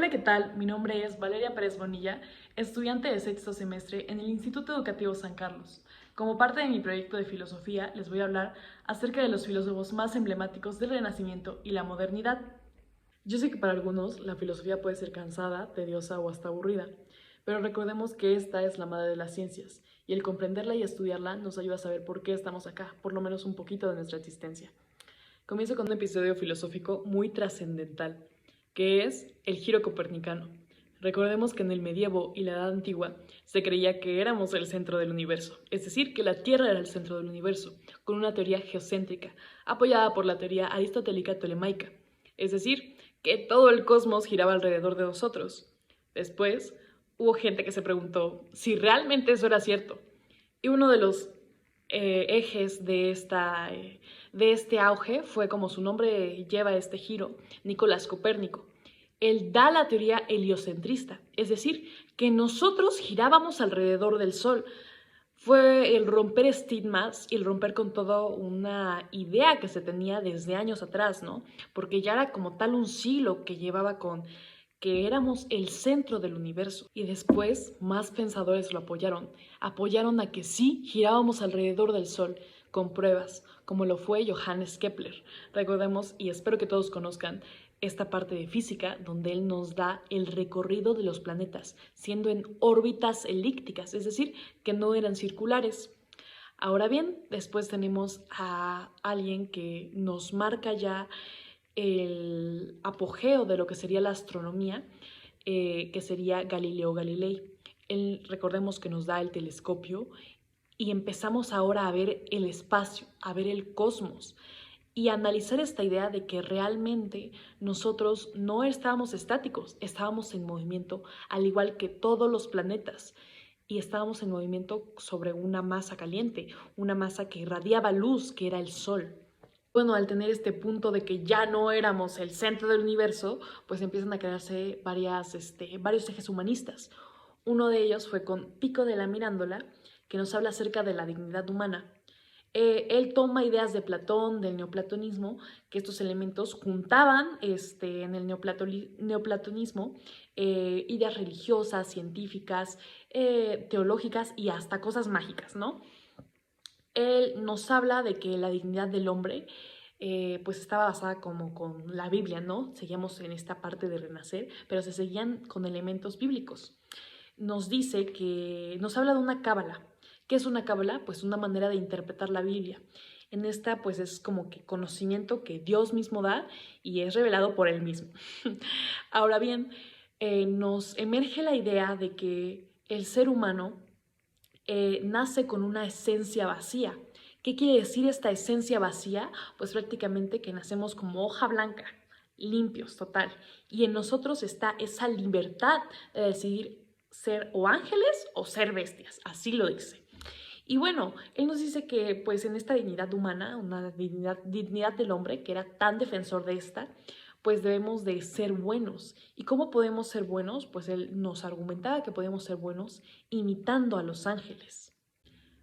Hola, ¿qué tal? Mi nombre es Valeria Pérez Bonilla, estudiante de sexto semestre en el Instituto Educativo San Carlos. Como parte de mi proyecto de filosofía, les voy a hablar acerca de los filósofos más emblemáticos del Renacimiento y la modernidad. Yo sé que para algunos la filosofía puede ser cansada, tediosa o hasta aburrida, pero recordemos que esta es la madre de las ciencias, y el comprenderla y estudiarla nos ayuda a saber por qué estamos acá, por lo menos un poquito de nuestra existencia. Comienzo con un episodio filosófico muy trascendental, que es el giro copernicano. Recordemos que en el medievo y la Edad Antigua se creía que éramos el centro del universo, es decir, que la Tierra era el centro del universo, con una teoría geocéntrica, apoyada por la teoría aristotélica tolemaica, es decir, que todo el cosmos giraba alrededor de nosotros. Después, hubo gente que se preguntó si realmente eso era cierto, y uno de los ejes de este auge fue, como su nombre lleva este giro, Nicolás Copérnico. Él da la teoría heliocentrista, es decir, que nosotros girábamos alrededor del Sol. Fue el romper estigmas y el romper con toda una idea que se tenía desde años atrás, ¿no? Porque ya era como tal un siglo que llevaba con que éramos el centro del universo. Y después más pensadores lo apoyaron a que sí girábamos alrededor del Sol, con pruebas, como lo fue Johannes Kepler. Recordemos, y espero que todos conozcan, esta parte de física donde él nos da el recorrido de los planetas, siendo en órbitas elípticas, es decir, que no eran circulares. Ahora bien, después tenemos a alguien que nos marca ya el apogeo de lo que sería la astronomía, que sería Galileo Galilei. Él, recordemos que nos da el telescopio y empezamos ahora a ver el espacio, a ver el cosmos y a analizar esta idea de que realmente nosotros no estábamos estáticos, estábamos en movimiento, al igual que todos los planetas. Y estábamos en movimiento sobre una masa caliente, una masa que irradiaba luz, que era el Sol. Bueno, al tener este punto de que ya no éramos el centro del universo, pues empiezan a crearse varios ejes humanistas. Uno de ellos fue con Pico de la Mirándola, que nos habla acerca de la dignidad humana. Él toma ideas de Platón, del neoplatonismo, que estos elementos juntaban en el neoplatonismo ideas religiosas, científicas, teológicas y hasta cosas mágicas, ¿no? Él nos habla de que la dignidad del hombre pues estaba basada como con la Biblia, ¿no? Seguíamos en esta parte de renacer, pero se seguían con elementos bíblicos. Nos habla de una cábala. ¿Qué es una cábala? Pues una manera de interpretar la Biblia. En esta pues es como que conocimiento que Dios mismo da y es revelado por Él mismo. Ahora bien, nos emerge la idea de que el ser humano nace con una esencia vacía. ¿Qué quiere decir esta esencia vacía? Pues prácticamente que nacemos como hoja blanca, limpios, total. Y en nosotros está esa libertad de decidir ser o ángeles o ser bestias, así lo dice. Y bueno, él nos dice que pues en esta dignidad humana, una dignidad del hombre, que era tan defensor de esta, pues debemos de ser buenos. ¿Y cómo podemos ser buenos? Pues él nos argumentaba que podemos ser buenos imitando a los ángeles.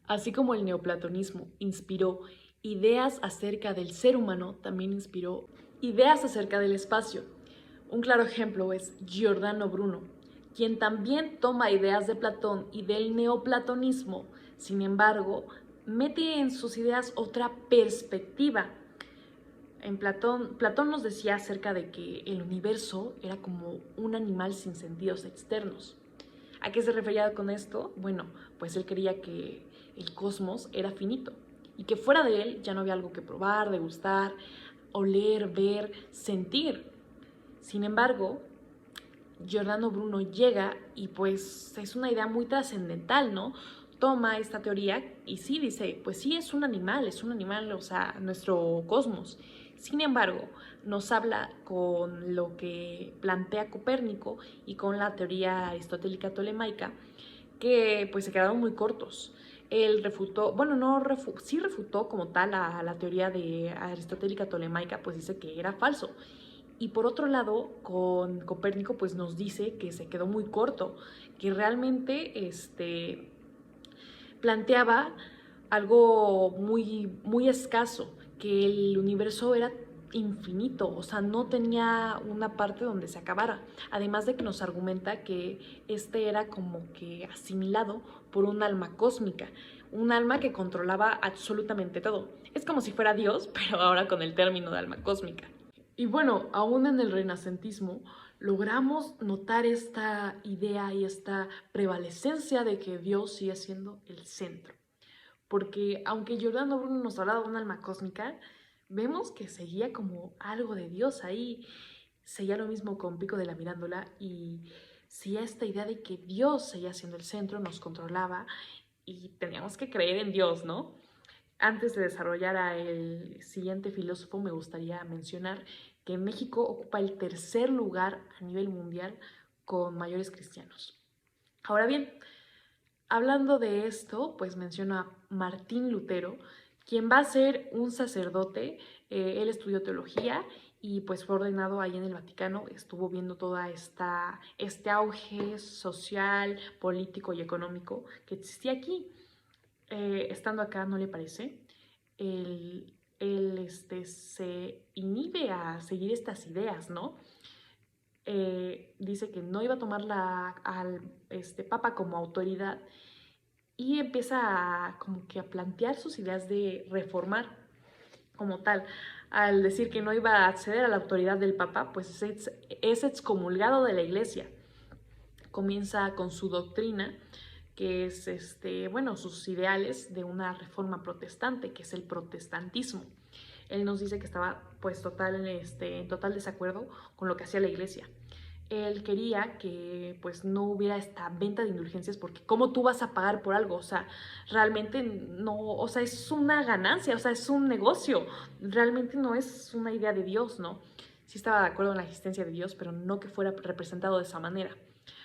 Así como el neoplatonismo inspiró ideas acerca del ser humano, también inspiró ideas acerca del espacio. Un claro ejemplo es Giordano Bruno, quien también toma ideas de Platón y del neoplatonismo, sin embargo, mete en sus ideas otra perspectiva. Platón nos decía acerca de que el universo era como un animal sin sentidos externos. ¿A qué se refería con esto? Bueno, pues él creía que el cosmos era finito y que fuera de él ya no había algo que probar, degustar, oler, ver, sentir. Sin embargo, Giordano Bruno llega y pues es una idea muy trascendental, ¿no? Toma esta teoría y sí dice, pues sí es un animal, o sea, nuestro cosmos. Sin embargo, nos habla con lo que plantea Copérnico y con la teoría aristotélica tolemaica, que pues se quedaron muy cortos. Él refutó, bueno, no refutó, sí refutó como tal a la teoría de aristotélica tolemaica, pues dice que era falso. Y por otro lado, con Copérnico pues nos dice que se quedó muy corto, que realmente planteaba algo muy, muy escaso, que el universo era infinito, o sea, no tenía una parte donde se acabara. Además de que nos argumenta que este era como que asimilado por un alma cósmica, un alma que controlaba absolutamente todo. Es como si fuera Dios, pero ahora con el término de alma cósmica. Y bueno, aún en el renacentismo logramos notar esta idea y esta prevalecencia de que Dios sigue siendo el centro. Porque aunque Giordano Bruno nos hablaba de un alma cósmica, vemos que seguía como algo de Dios ahí. Seguía lo mismo con Pico de la Mirándola y seguía esta idea de que Dios seguía siendo el centro, nos controlaba y teníamos que creer en Dios, ¿no? Antes de desarrollar a el siguiente filósofo, me gustaría mencionar que México ocupa el tercer lugar a nivel mundial con mayores cristianos. Ahora bien, hablando de esto, pues menciono a Martín Lutero, quien va a ser un sacerdote. Él estudió teología y pues fue ordenado ahí en el Vaticano. Estuvo viendo toda este auge social, político y económico que existía aquí. Estando acá, ¿no le parece? Él se inhibe a seguir estas ideas, ¿no? Dice que no iba a tomar al Papa como autoridad y empieza como que a plantear sus ideas de reformar como tal. Al decir que no iba a acceder a la autoridad del Papa, pues es excomulgado de la Iglesia. Comienza con su doctrina, que es bueno, sus ideales de una reforma protestante, que es el protestantismo. Él nos dice que estaba pues en total desacuerdo con lo que hacía la Iglesia. Él quería que pues no hubiera esta venta de indulgencias porque ¿cómo tú vas a pagar por algo? O sea, realmente no, o sea, es una ganancia, o sea, es un negocio, realmente no es una idea de Dios, ¿no? Sí estaba de acuerdo en la existencia de Dios, pero no que fuera representado de esa manera.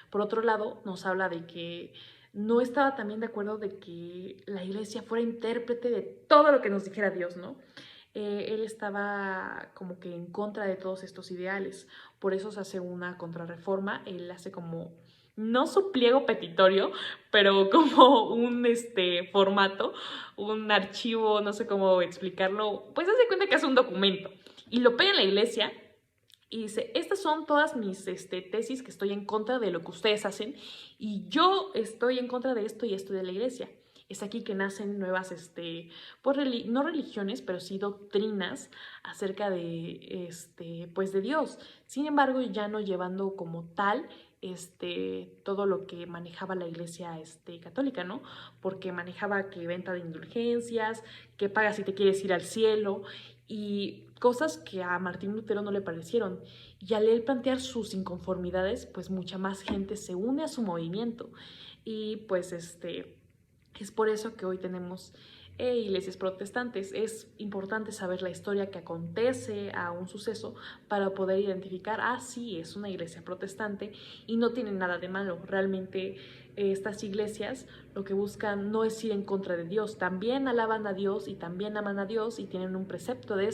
Por otro lado, nos habla de que no estaba también de acuerdo de que la iglesia fuera intérprete de todo lo que nos dijera Dios, ¿no? Él estaba como que en contra de todos estos ideales. Por eso se hace una contrarreforma. Él hace como, no su pliego petitorio, pero como un formato, un archivo, no sé cómo explicarlo. Pues hace cuenta que hace un documento y lo pega en la iglesia y dice, estas son todas mis tesis que estoy en contra de lo que ustedes hacen y yo estoy en contra de esto y esto de la iglesia. Es aquí que nacen nuevas, pues, no religiones, pero sí doctrinas acerca de, pues, de Dios. Sin embargo, ya no llevando como tal todo lo que manejaba la iglesia católica, ¿no? Porque manejaba que venta de indulgencias, que pagas si te quieres ir al cielo y cosas que a Martín Lutero no le parecieron. Y al él plantear sus inconformidades, pues mucha más gente se une a su movimiento. Y pues es por eso que hoy tenemos iglesias protestantes. Es importante saber la historia que acontece a un suceso para poder identificar, sí, es una iglesia protestante y no tiene nada de malo. Realmente estas iglesias lo que buscan no es ir en contra de Dios, también alaban a Dios y también aman a Dios y tienen un precepto de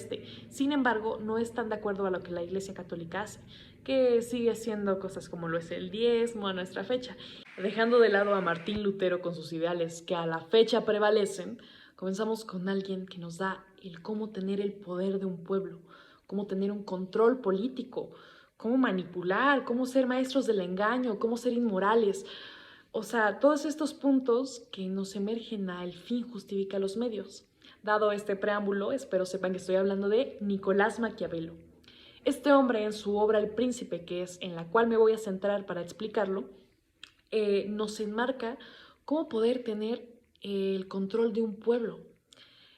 Sin embargo, no están de acuerdo a lo que la iglesia católica hace, que sigue siendo cosas como lo es el diezmo a nuestra fecha. Dejando de lado a Martín Lutero con sus ideales que a la fecha prevalecen, comenzamos con alguien que nos da el cómo tener el poder de un pueblo, cómo tener un control político, cómo manipular, cómo ser maestros del engaño, cómo ser inmorales. O sea, todos estos puntos que nos emergen a el fin justifica los medios. Dado este preámbulo, espero sepan que estoy hablando de Nicolás Maquiavelo. Este hombre en su obra El Príncipe, que es en la cual me voy a centrar para explicarlo, nos enmarca cómo poder tener el control de un pueblo.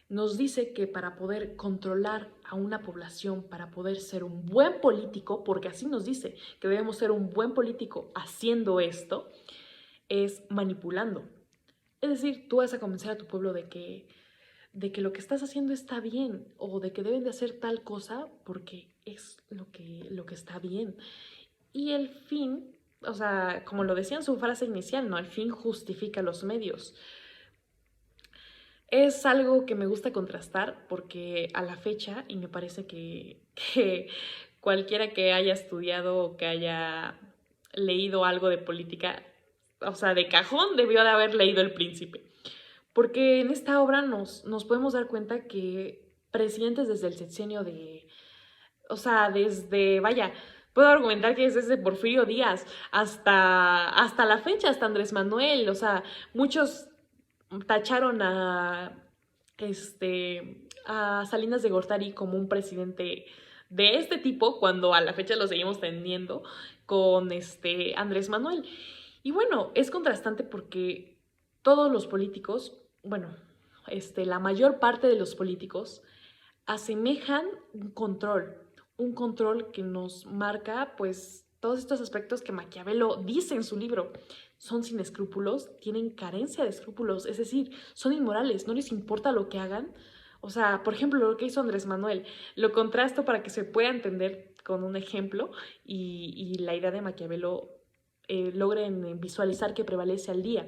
Nos dice que para poder controlar a una población, para poder ser un buen político, porque así nos dice que debemos ser un buen político haciendo esto, es manipulando. Es decir, tú vas a convencer a tu pueblo de que lo que estás haciendo está bien o de que deben de hacer tal cosa porque es lo que está bien. Y el fin, o sea, como lo decía en su frase inicial, ¿no? El fin justifica los medios. Es algo que me gusta contrastar porque a la fecha, y me parece que cualquiera que haya estudiado o que haya leído algo de política, o sea, de cajón debió de haber leído El Príncipe. Porque en esta obra nos podemos dar cuenta que presidentes desde el sexenio o sea, vaya, puedo argumentar que es desde Porfirio Díaz hasta la fecha, hasta Andrés Manuel, o sea, muchos tacharon a Salinas de Gortari como un presidente de este tipo, cuando a la fecha lo seguimos teniendo con Andrés Manuel. Y bueno, es contrastante porque todos los políticos, bueno, la mayor parte de los políticos asemejan un control que nos marca pues todos estos aspectos que Maquiavelo dice en su libro. Son sin escrúpulos, tienen carencia de escrúpulos, es decir, son inmorales, no les importa lo que hagan. O sea, por ejemplo, lo que hizo Andrés Manuel, lo contrasto para que se pueda entender con un ejemplo y la idea de Maquiavelo logren visualizar que prevalece al día,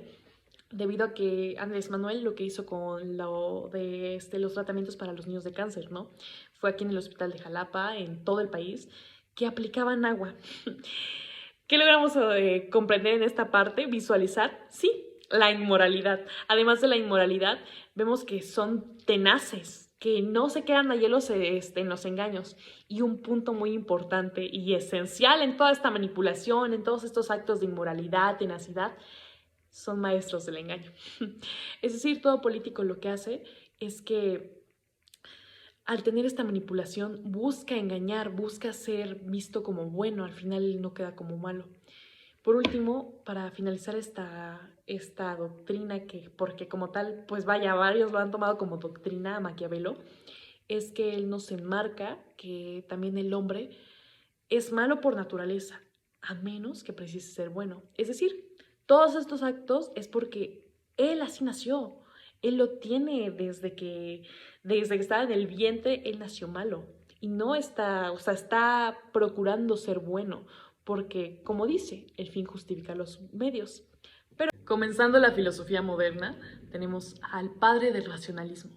debido a que Andrés Manuel lo que hizo con lo de los tratamientos para los niños de cáncer, ¿no? Fue aquí en el hospital de Jalapa, en todo el país, que aplicaban agua. ¿Qué logramos comprender en esta parte? Visualizar, sí, la inmoralidad. Además de la inmoralidad, vemos que son tenaces, que no se quedan a hielos en los engaños. Y un punto muy importante y esencial en toda esta manipulación, en todos estos actos de inmoralidad, tenacidad, son maestros del engaño. Es decir, todo político lo que hace es que al tener esta manipulación busca engañar, busca ser visto como bueno, al final no queda como malo. Por último, para finalizar esta doctrina, porque como tal, pues vaya, varios lo han tomado como doctrina a Maquiavelo, es que él nos enmarca que también el hombre es malo por naturaleza, a menos que precise ser bueno. Es decir, todos estos actos es porque él así nació. Él lo tiene desde que estaba en el vientre, él nació malo. Y no está, o sea, está procurando ser bueno, porque, como dice, el fin justifica los medios. Comenzando la filosofía moderna, tenemos al padre del racionalismo,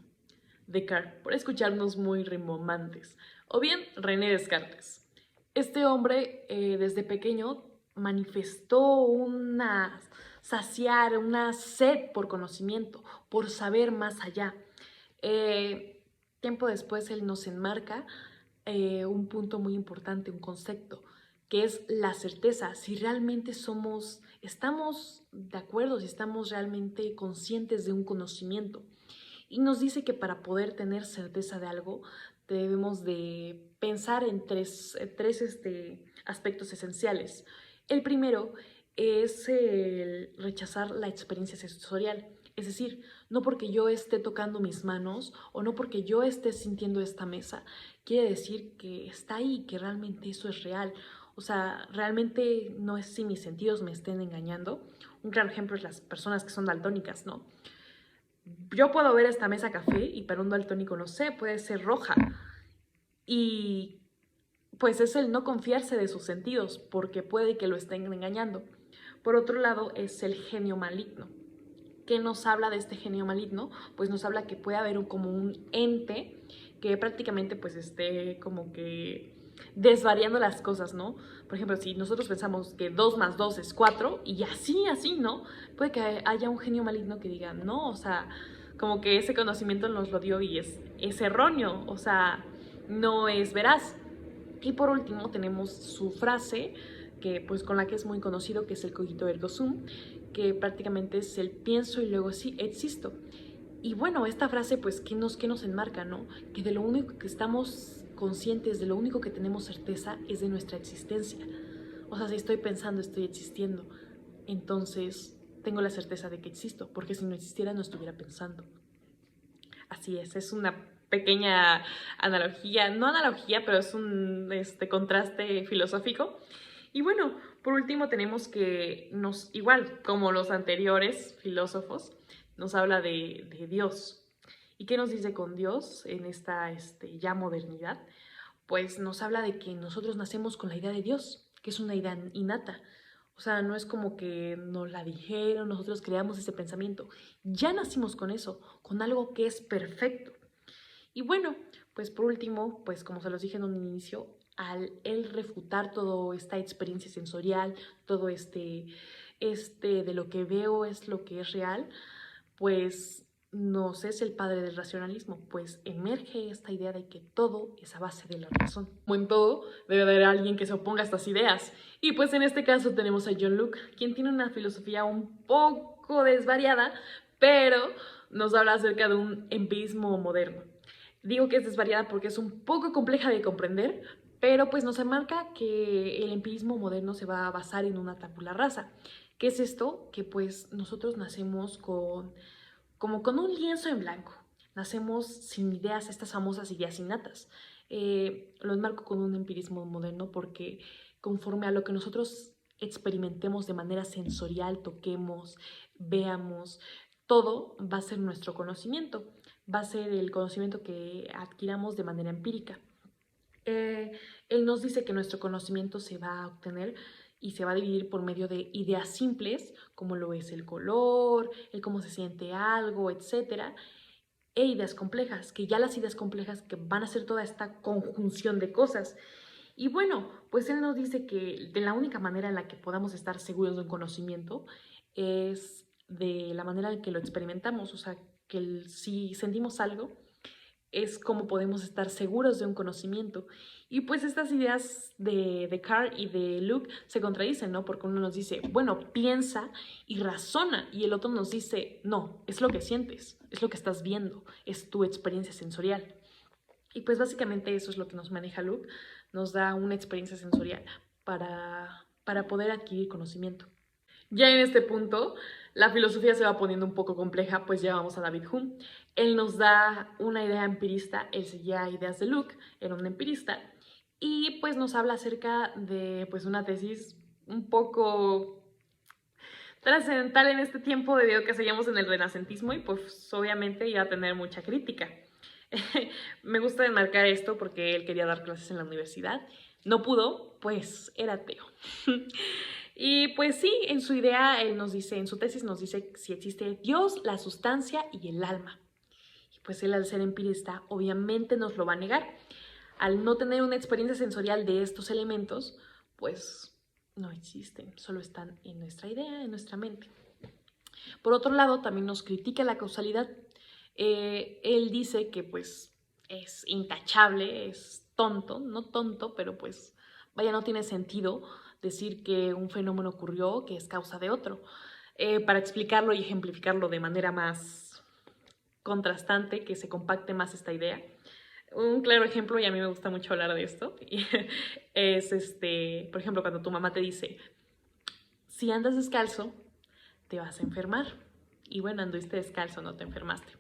Descartes, por escucharnos muy rimbombantes, o bien René Descartes. Este hombre desde pequeño manifestó saciar, una sed por conocimiento, por saber más allá. Tiempo después él nos enmarca un punto muy importante, un concepto, que es la certeza, si realmente estamos de acuerdo, si estamos realmente conscientes de un conocimiento. Y nos dice que para poder tener certeza de algo debemos de pensar en tres aspectos esenciales. El primero es el rechazar la experiencia sensorial. Es decir, no porque yo esté tocando mis manos o no porque yo esté sintiendo esta mesa, quiere decir que está ahí, que realmente eso es real. O sea, realmente no es si mis sentidos me estén engañando. Un claro ejemplo es las personas que son daltónicas, ¿no? Yo puedo ver esta mesa café y para un daltónico, no sé, puede ser roja. Y pues es el no confiarse de sus sentidos, porque puede que lo estén engañando. Por otro lado, es el genio maligno. ¿Qué nos habla de este genio maligno? Pues nos habla que puede haber como un ente que prácticamente pues esté como que desvariando las cosas, ¿no? Por ejemplo, si nosotros pensamos que 2 más 2 es 4 y así, ¿no? Puede que haya un genio maligno que diga, no, o sea, como que ese conocimiento nos lo dio y es erróneo, o sea, no es veraz. Y por último tenemos su frase, que pues con la que es muy conocido, que es el cogito ergo sum, que prácticamente es el pienso y luego sí existo. Y bueno, esta frase pues qué nos enmarca, ¿no? Que de lo único que estamos conscientes, de lo único que tenemos certeza es de nuestra existencia. O sea, si estoy pensando, estoy existiendo. Entonces tengo la certeza de que existo, porque si no existiera no estuviera pensando. Así es una pequeña analogía, no analogía, pero es un contraste filosófico. Y bueno, por último tenemos que igual como los anteriores filósofos, nos habla de Dios. ¿Y qué nos dice con Dios en esta ya modernidad? Pues nos habla de que nosotros nacemos con la idea de Dios, que es una idea innata. O sea, no es como que nos la dijeron, nosotros creamos ese pensamiento. Ya nacimos con eso, con algo que es perfecto. Y bueno, pues por último, pues como se los dije en un inicio, al él refutar toda esta experiencia sensorial, todo de lo que veo es lo que es real, pues nos es el padre del racionalismo, pues emerge esta idea de que todo es a base de la razón. Como en todo, debe haber alguien que se oponga a estas ideas. Y pues en este caso tenemos a John Locke, quien tiene una filosofía un poco desvariada, pero nos habla acerca de un empirismo moderno. Digo que es desvariada porque es un poco compleja de comprender, pero pues nos enmarca que el empirismo moderno se va a basar en una tabula rasa. ¿Qué es esto? Que pues nosotros nacemos como con un lienzo en blanco. Nacemos sin ideas, estas famosas ideas innatas. Lo enmarco con un empirismo moderno porque conforme a lo que nosotros experimentemos de manera sensorial, toquemos, veamos, todo va a ser nuestro conocimiento, va a ser el conocimiento que adquiramos de manera empírica. Él nos dice que nuestro conocimiento se va a obtener y se va a dividir por medio de ideas simples, como lo es el color, el cómo se siente algo, etcétera, e ideas complejas, que ya las ideas complejas que van a ser toda esta conjunción de cosas. Y bueno, pues él nos dice que de la única manera en la que podamos estar seguros de un conocimiento es de la manera en que lo experimentamos, o sea, que si sentimos algo, es como podemos estar seguros de un conocimiento. Y pues estas ideas de Carl y de Luke se contradicen, ¿no? Porque uno nos dice, bueno, piensa y razona, y el otro nos dice, no, es lo que sientes, es lo que estás viendo, es tu experiencia sensorial. Y pues básicamente eso es lo que nos maneja Luke, nos da una experiencia sensorial para poder adquirir conocimiento. Ya en este punto, la filosofía se va poniendo un poco compleja, pues ya vamos a David Hume. Él nos da una idea empirista, él seguía ideas de Locke, era un empirista, y pues nos habla acerca de pues una tesis un poco trascendental en este tiempo debido a que seguíamos en el renacentismo y pues obviamente iba a tener mucha crítica. Me gusta enmarcar esto porque él quería dar clases en la universidad. No pudo, pues era ateo. Y pues sí, en su idea, él nos dice, en su tesis nos dice si existe Dios, la sustancia y el alma. Y pues él al ser empirista obviamente nos lo va a negar. Al no tener una experiencia sensorial de estos elementos, pues no existen, solo están en nuestra idea, en nuestra mente. Por otro lado, también nos critica la causalidad. Él dice que pues es intachable, es tonto, no tonto, pero pues vaya, no tiene sentido decir que un fenómeno ocurrió que es causa de otro. Para explicarlo y ejemplificarlo de manera más contrastante, que se compacte más esta idea, un claro ejemplo, y a mí me gusta mucho hablar de esto, es por ejemplo, cuando tu mamá te dice, si andas descalzo, te vas a enfermar. Y bueno, anduviste descalzo, no te enfermaste.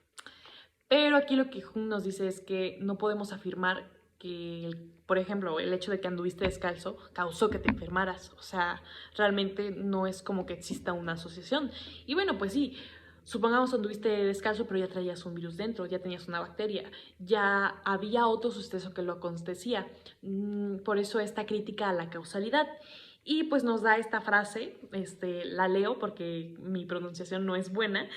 Pero aquí lo que Hume nos dice es que no podemos afirmar que, por ejemplo, el hecho de que anduviste descalzo causó que te enfermaras. O sea, realmente no es como que exista una asociación. Y bueno, pues sí, supongamos anduviste descalzo, pero ya traías un virus dentro, ya tenías una bacteria, ya había otro suceso que lo acontecía. Por eso esta crítica a la causalidad. Y pues nos da esta frase, la leo porque mi pronunciación no es buena,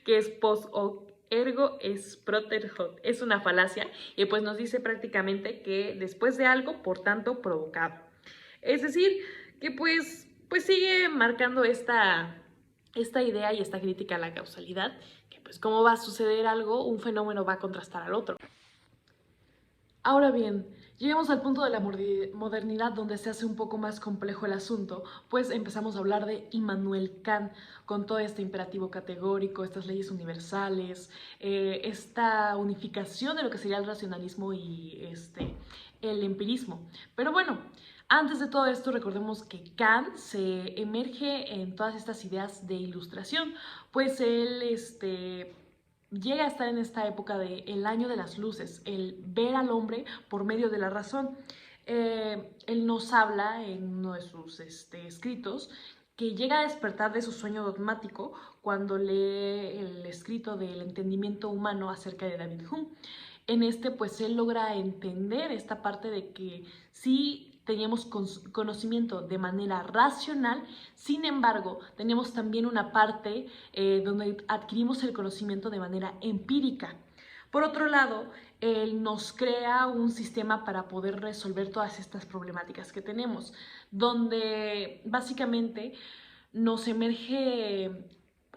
que es post hoc ergo es propter hoc. Es una falacia y pues nos dice prácticamente que después de algo, por tanto, provocado. Es decir, que pues sigue marcando esta idea y esta crítica a la causalidad, que pues cómo va a suceder algo, un fenómeno va a contrastar al otro. Ahora bien, llegamos al punto de la modernidad donde se hace un poco más complejo el asunto, pues empezamos a hablar de Immanuel Kant con todo este imperativo categórico, estas leyes universales, esta unificación de lo que sería el racionalismo y el empirismo. Pero bueno, antes de todo esto recordemos que Kant se emerge en todas estas ideas de ilustración, pues él llega a estar en esta época de el año de las luces, el ver al hombre por medio de la razón. Él nos habla en uno de sus escritos que llega a despertar de su sueño dogmático cuando lee el escrito del entendimiento humano acerca de David Hume. En pues él logra entender esta parte de que sí teníamos conocimiento de manera racional, sin embargo, tenemos también una parte donde adquirimos el conocimiento de manera empírica. Por otro lado, él nos crea un sistema para poder resolver todas estas problemáticas que tenemos, donde básicamente nos emerge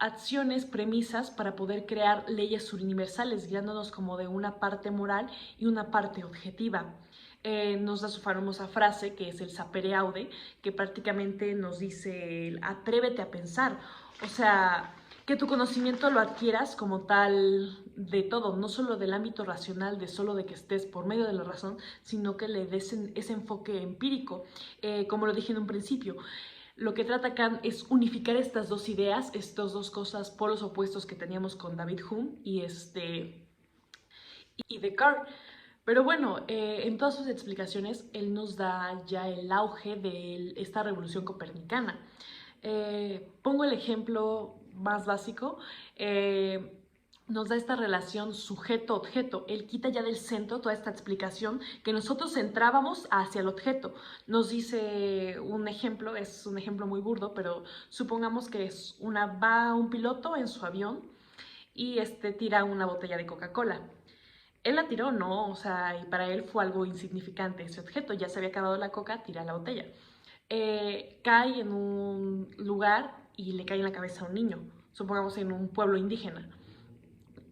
acciones, premisas para poder crear leyes universales, guiándonos como de una parte moral y una parte objetiva. Nos da su famosa frase, que es el sapere aude, que prácticamente nos dice el atrévete a pensar. O sea, que tu conocimiento lo adquieras como tal de todo, no solo del ámbito racional, de solo de que estés por medio de la razón, sino que le des ese enfoque empírico. Como lo dije en un principio, lo que trata Kant es unificar estas dos ideas, estas dos cosas, polos opuestos que teníamos con David Hume y Descartes. Pero bueno, en todas sus explicaciones, él nos da ya el auge de esta revolución copernicana. Pongo el ejemplo más básico. Nos da esta relación sujeto-objeto. Él quita ya del centro toda esta explicación que nosotros centrábamos hacia el objeto. Nos dice un ejemplo, es un ejemplo muy burdo, pero supongamos que va un piloto en su avión y tira una botella de Coca-Cola. Él la tiró, ¿no? O sea, y para él fue algo insignificante ese objeto. Ya se había acabado la coca, tira la botella. Cae en un lugar y le cae en la cabeza a un niño, supongamos en un pueblo indígena.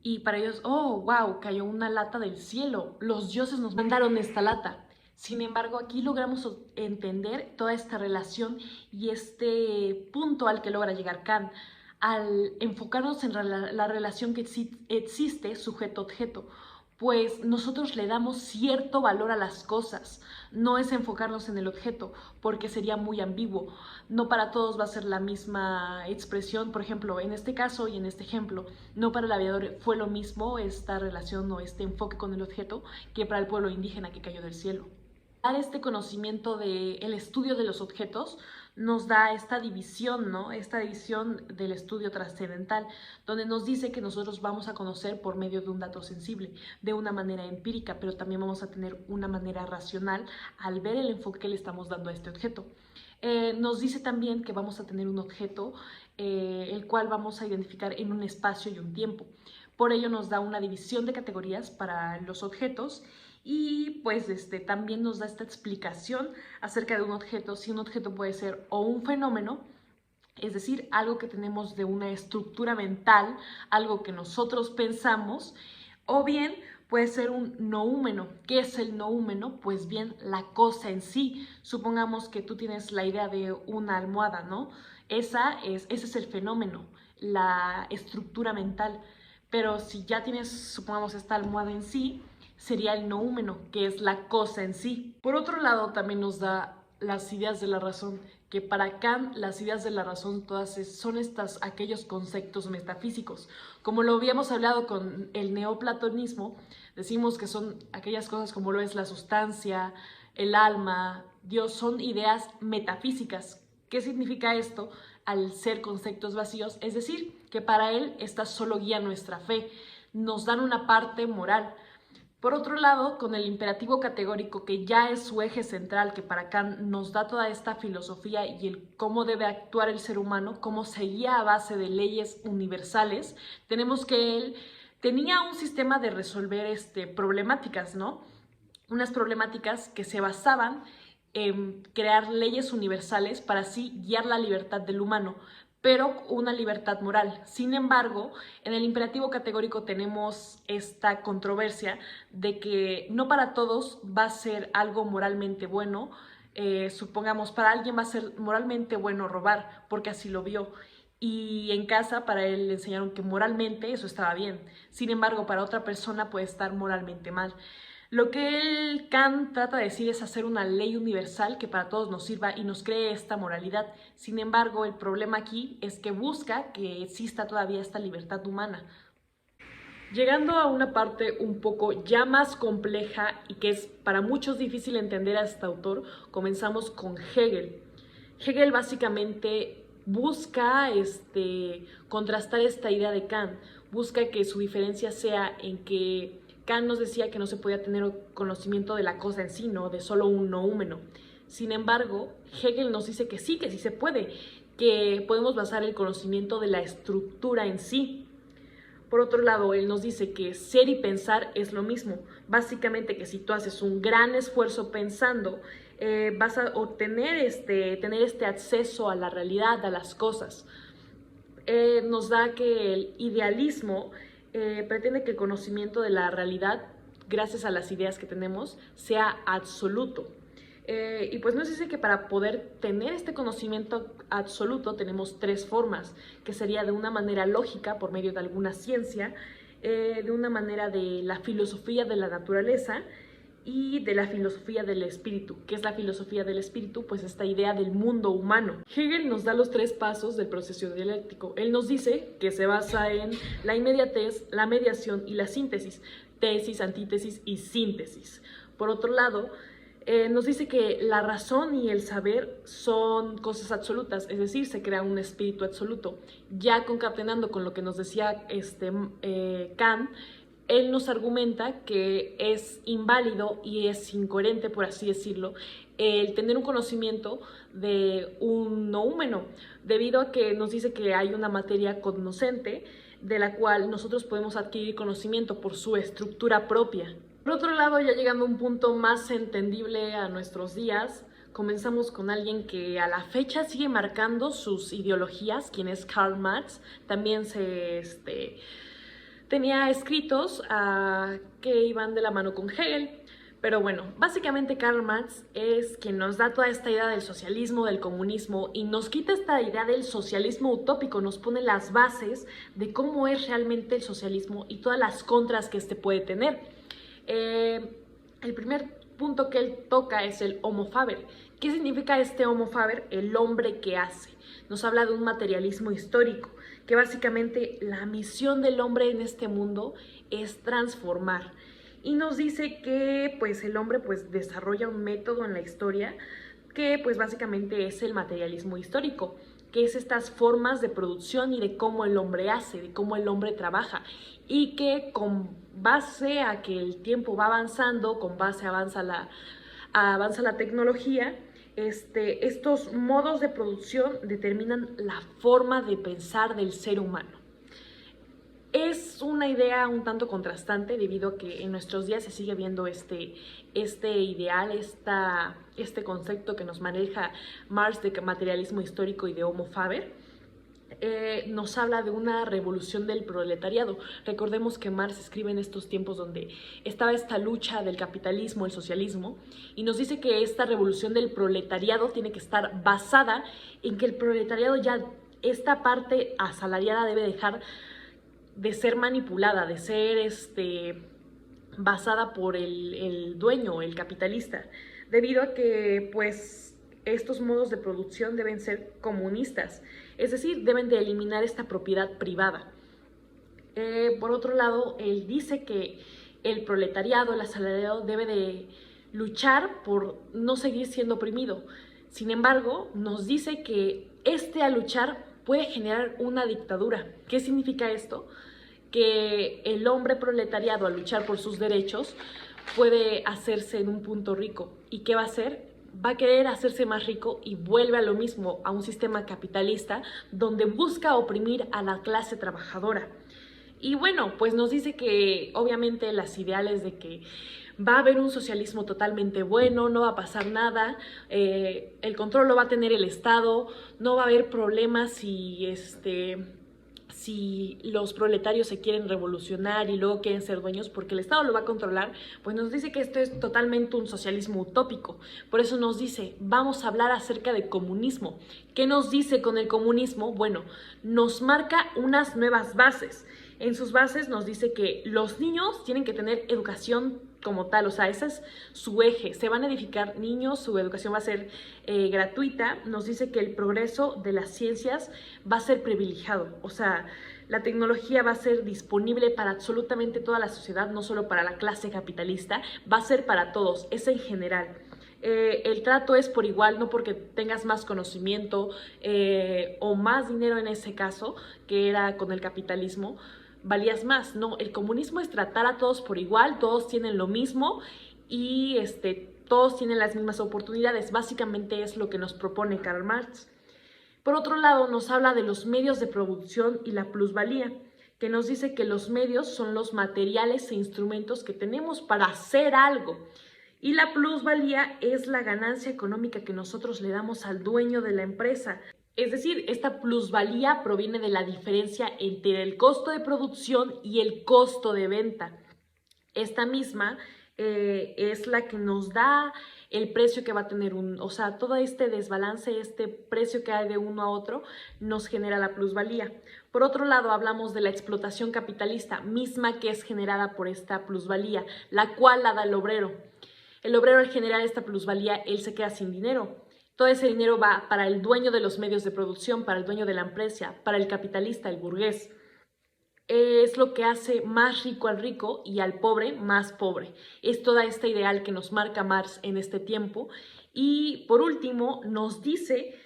Y para ellos, oh, wow, cayó una lata del cielo, los dioses nos mandaron esta lata. Sin embargo, aquí logramos entender toda esta relación y este punto al que logra llegar Kant, al enfocarnos en la relación que existe sujeto-objeto, pues nosotros le damos cierto valor a las cosas. No es enfocarnos en el objeto, porque sería muy ambiguo. No para todos va a ser la misma expresión. Por ejemplo, en este caso y en este ejemplo, no para el aviador fue lo mismo esta relación o este enfoque con el objeto que para el pueblo indígena que cayó del cielo. Dar este conocimiento del estudio de los objetos nos da esta división, ¿no? Esta división del estudio trascendental, donde nos dice que nosotros vamos a conocer por medio de un dato sensible, de una manera empírica, pero también vamos a tener una manera racional al ver el enfoque que le estamos dando a este objeto. Nos dice también que vamos a tener un objeto, el cual vamos a identificar en un espacio y un tiempo. Por ello nos da una división de categorías para los objetos y pues también nos da esta explicación acerca de un objeto, si un objeto puede ser o un fenómeno, es decir, algo que tenemos de una estructura mental, algo que nosotros pensamos, o bien puede ser un noúmeno. ¿Qué es el noúmeno? Pues bien, la cosa en sí. Supongamos que tú tienes la idea de una almohada, ¿no? Ese es el fenómeno, la estructura mental. Pero si ya tienes, supongamos, esta almohada en sí, sería el noúmeno, que es la cosa en sí. Por otro lado, también nos da las ideas de la razón, que para Kant las ideas de la razón todas son aquellos conceptos metafísicos. Como lo habíamos hablado con el neoplatonismo, decimos que son aquellas cosas como lo es la sustancia, el alma, Dios, son ideas metafísicas. ¿Qué significa esto? Al ser conceptos vacíos, es decir, que para él esta solo guía nuestra fe, nos dan una parte moral. Por otro lado, con el imperativo categórico, que ya es su eje central, que para Kant nos da toda esta filosofía y el cómo debe actuar el ser humano, cómo se guía a base de leyes universales, tenemos que él tenía un sistema de resolver problemáticas, ¿no? Unas problemáticas que se basaban en crear leyes universales para así guiar la libertad del humano, pero una libertad moral. Sin embargo, en el imperativo categórico tenemos esta controversia de que no para todos va a ser algo moralmente bueno. Supongamos, para alguien va a ser moralmente bueno robar, porque así lo vio. Y en casa para él le enseñaron que moralmente eso estaba bien. Sin embargo, para otra persona puede estar moralmente mal. Lo que Kant trata de decir es hacer una ley universal que para todos nos sirva y nos cree esta moralidad. Sin embargo, el problema aquí es que busca que exista todavía esta libertad humana. Llegando a una parte un poco ya más compleja y que es para muchos difícil entender a este autor, comenzamos con Hegel. Hegel básicamente busca contrastar esta idea de Kant, busca que su diferencia sea en que Kant nos decía que no se podía tener conocimiento de la cosa en sí, ¿no? De solo un noúmeno. Sin embargo, Hegel nos dice que sí se puede, que podemos basar el conocimiento de la estructura en sí. Por otro lado, él nos dice que ser y pensar es lo mismo. Básicamente que si tú haces un gran esfuerzo pensando, vas a obtener tener este acceso a la realidad, a las cosas. nos da que el idealismo pretende que el conocimiento de la realidad, gracias a las ideas que tenemos, sea absoluto. Y pues nos dice que para poder tener este conocimiento absoluto tenemos tres formas, que sería de una manera lógica, por medio de alguna ciencia, de una manera de la filosofía de la naturaleza y de la filosofía del espíritu. ¿Qué es la filosofía del espíritu? Pues esta idea del mundo humano. Hegel nos da los tres pasos del proceso dialéctico. Él nos dice que se basa en la inmediatez, la mediación y la síntesis. Tesis, antítesis y síntesis. Por otro lado, nos dice que la razón y el saber son cosas absolutas, es decir, se crea un espíritu absoluto. Ya concatenando con lo que nos decía Kant, él nos argumenta que es inválido y es incoherente, por así decirlo, el tener un conocimiento de un noúmeno, debido a que nos dice que hay una materia cognoscente de la cual nosotros podemos adquirir conocimiento por su estructura propia. Por otro lado, ya llegando a un punto más entendible a nuestros días, comenzamos con alguien que a la fecha sigue marcando sus ideologías, quien es Karl Marx. También tenía escritos que iban de la mano con Hegel. Pero bueno, básicamente Karl Marx es quien nos da toda esta idea del socialismo, del comunismo, y nos quita esta idea del socialismo utópico, nos pone las bases de cómo es realmente el socialismo y todas las contras que este puede tener. El primer punto que él toca es el homo faber. ¿Qué significa este homo faber? El hombre que hace. Nos habla de un materialismo histórico, que básicamente la misión del hombre en este mundo es transformar. Y nos dice que pues, el hombre pues, desarrolla un método en la historia que pues, básicamente es el materialismo histórico, que es estas formas de producción y de cómo el hombre hace, de cómo el hombre trabaja, y que con base a que el tiempo va avanzando, con base avanza la tecnología, estos modos de producción determinan la forma de pensar del ser humano. Es una idea un tanto contrastante debido a que en nuestros días se sigue viendo este ideal, este concepto que nos maneja Marx de materialismo histórico y de homo faber. Nos habla de una revolución del proletariado. Recordemos que Marx escribe en estos tiempos donde estaba esta lucha del capitalismo, el socialismo, y nos dice que esta revolución del proletariado tiene que estar basada en que el proletariado ya, esta parte asalariada debe dejar de ser manipulada, de ser basada por el dueño, el capitalista, debido a que pues estos modos de producción deben ser comunistas, es decir, deben de eliminar esta propiedad privada. Por otro lado, él dice que el proletariado, el asalariado, debe de luchar por no seguir siendo oprimido. Sin embargo, nos dice que al luchar puede generar una dictadura. ¿Qué significa esto? Que el hombre proletariado, al luchar por sus derechos, puede hacerse en un punto rico. ¿Y qué va a hacer? Va a querer hacerse más rico y vuelve a lo mismo, a un sistema capitalista donde busca oprimir a la clase trabajadora. Y bueno, pues nos dice que obviamente las ideales de que va a haber un socialismo totalmente bueno, no va a pasar nada, el control lo va a tener el Estado, no va a haber problemas si los proletarios se quieren revolucionar y luego quieren ser dueños porque el Estado lo va a controlar, pues nos dice que esto es totalmente un socialismo utópico. Por eso nos dice, vamos a hablar acerca de comunismo. ¿Qué nos dice con el comunismo? Bueno, nos marca unas nuevas bases. En sus bases nos dice que los niños tienen que tener educación como tal, o sea, ese es su eje. Se van a edificar niños, su educación va a ser gratuita. Nos dice que el progreso de las ciencias va a ser privilegiado, o sea, la tecnología va a ser disponible para absolutamente toda la sociedad, no solo para la clase capitalista, va a ser para todos, es en general. El trato es por igual, no porque tengas más conocimiento o más dinero en ese caso, que era con el capitalismo, valías más. No, el comunismo es tratar a todos por igual, todos tienen lo mismo y todos tienen las mismas oportunidades. Básicamente es lo que nos propone Karl Marx. Por otro lado, nos habla de los medios de producción y la plusvalía, que nos dice que los medios son los materiales e instrumentos que tenemos para hacer algo. Y la plusvalía es la ganancia económica que nosotros le damos al dueño de la empresa. Es decir, esta plusvalía proviene de la diferencia entre el costo de producción y el costo de venta. Esta misma es la que nos da el precio que va a tener o sea, todo este desbalance, este precio que hay de uno a otro, nos genera la plusvalía. Por otro lado, hablamos de la explotación capitalista, misma que es generada por esta plusvalía, la cual la da el obrero. El obrero, al generar esta plusvalía, él se queda sin dinero. Todo ese dinero va para el dueño de los medios de producción, para el dueño de la empresa, para el capitalista, el burgués. Es lo que hace más rico al rico y al pobre más pobre. Es toda esta ideal que nos marca Marx en este tiempo. Y por último, nos dice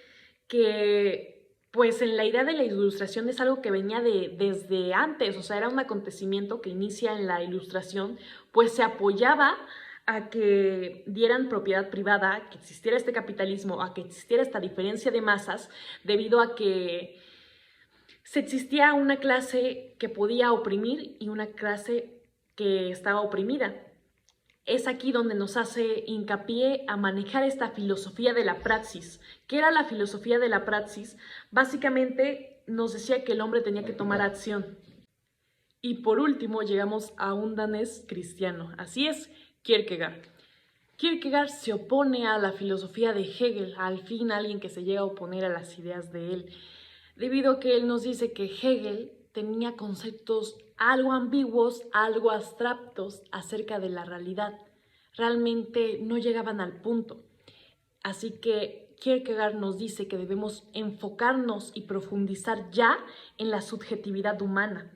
que pues en la idea de la ilustración es algo que venía desde antes, o sea, era un acontecimiento que inicia en la ilustración, pues se apoyaba a que dieran propiedad privada, que existiera este capitalismo, a que existiera esta diferencia de masas, debido a que se existía una clase que podía oprimir y una clase que estaba oprimida. Es aquí donde nos hace hincapié a manejar esta filosofía de la praxis. ¿Qué era la filosofía de la praxis? Básicamente nos decía que el hombre tenía que tomar acción. Y por último llegamos a un danés cristiano, así es, Kierkegaard. Kierkegaard se opone a la filosofía de Hegel, al fin alguien que se llega a oponer a las ideas de él, debido a que él nos dice que Hegel tenía conceptos algo ambiguos, algo abstractos acerca de la realidad. Realmente no llegaban al punto. Así que Kierkegaard nos dice que debemos enfocarnos y profundizar ya en la subjetividad humana.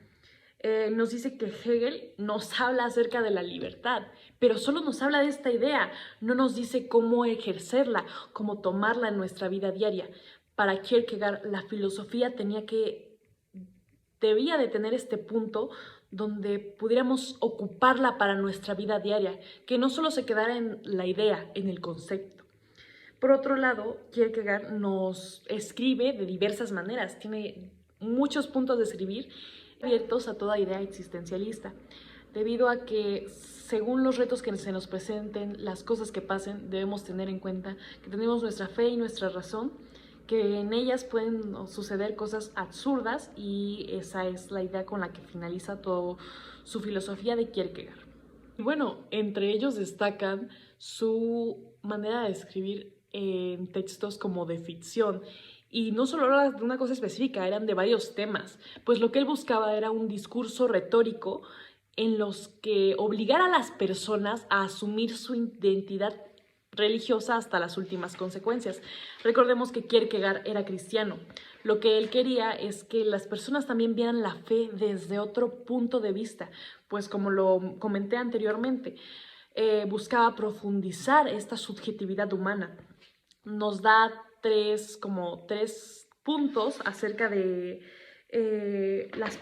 Nos dice que Hegel nos habla acerca de la libertad, pero solo nos habla de esta idea, no nos dice cómo ejercerla, cómo tomarla en nuestra vida diaria. Para Kierkegaard, la filosofía debía de tener este punto donde pudiéramos ocuparla para nuestra vida diaria, que no solo se quedara en la idea, en el concepto. Por otro lado, Kierkegaard nos escribe de diversas maneras, tiene muchos puntos de escribir abiertos a toda idea existencialista, debido a que según los retos que se nos presenten, las cosas que pasen, debemos tener en cuenta que tenemos nuestra fe y nuestra razón, que en ellas pueden suceder cosas absurdas, y esa es la idea con la que finaliza toda su filosofía de Kierkegaard. Y bueno, entre ellos destacan su manera de escribir en textos como de ficción. Y no solo era de una cosa específica, eran de varios temas, pues lo que él buscaba era un discurso retórico en los que obligara a las personas a asumir su identidad religiosa hasta las últimas consecuencias. Recordemos que Kierkegaard era cristiano. Lo que él quería es que las personas también vieran la fe desde otro punto de vista, pues como lo comenté anteriormente, buscaba profundizar esta subjetividad humana. Nos da tres puntos acerca de las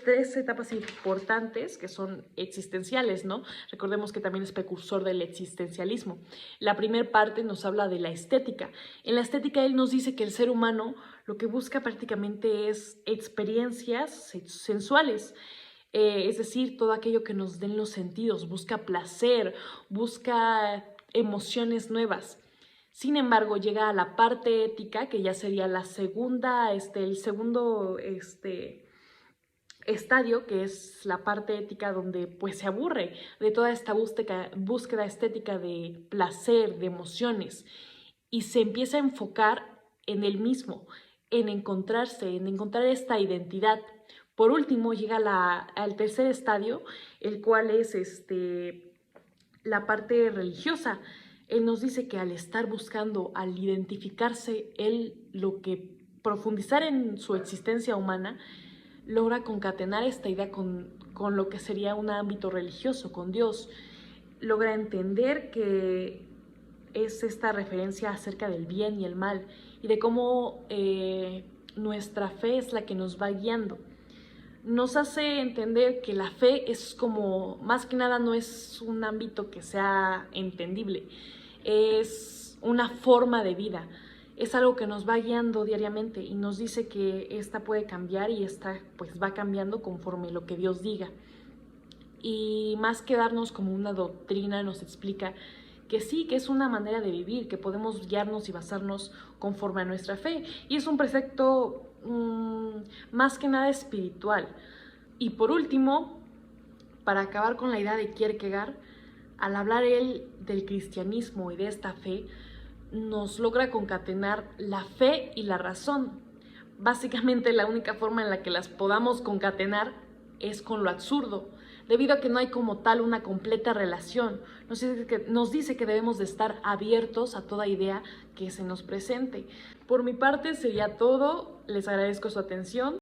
tres etapas importantes que son existenciales, ¿no? Recordemos que también es precursor del existencialismo. La primera parte nos habla de la estética. En la estética él nos dice que el ser humano lo que busca prácticamente es experiencias sensuales. Es decir, todo aquello que nos den los sentidos, busca placer, busca emociones nuevas. Sin embargo, llega a la parte ética, que ya sería el segundo estadio, que es la parte ética donde pues se aburre de toda esta búsqueda estética de placer, de emociones, y se empieza a enfocar en él mismo, en encontrarse, en encontrar esta identidad. Por último, llega al tercer estadio, el cual es la parte religiosa. Él nos dice que al estar buscando, al identificarse, profundizar en su existencia humana, logra concatenar esta idea con lo que sería un ámbito religioso, con Dios. Logra entender que es esta referencia acerca del bien y el mal y de cómo nuestra fe es la que nos va guiando. Nos hace entender que la fe es como, más que nada, no es un ámbito que sea entendible, es una forma de vida, es algo que nos va guiando diariamente y nos dice que esta puede cambiar y esta pues va cambiando conforme lo que Dios diga. Y más que darnos como una doctrina, nos explica que sí, que es una manera de vivir, que podemos guiarnos y basarnos conforme a nuestra fe. Y es un precepto más que nada espiritual. Y por último, para acabar con la idea de Kierkegaard, al hablar él del cristianismo y de esta fe, nos logra concatenar la fe y la razón. Básicamente la única forma en la que las podamos concatenar es con lo absurdo, debido a que no hay como tal una completa relación. Nos dice que debemos de estar abiertos a toda idea que se nos presente. Por mi parte sería todo, les agradezco su atención.